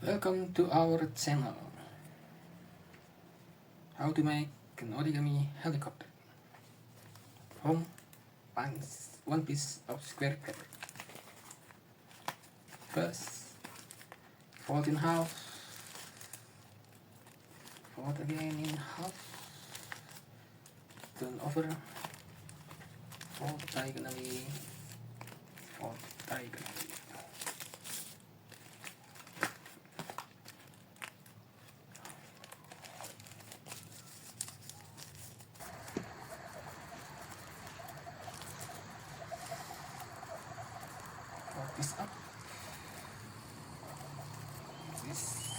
Welcome to our channel. How to make an origami helicopter from one piece of square paper. First, fold in half, fold again in half, turn over, fold diagonally, fold diagonally. Fold this up, this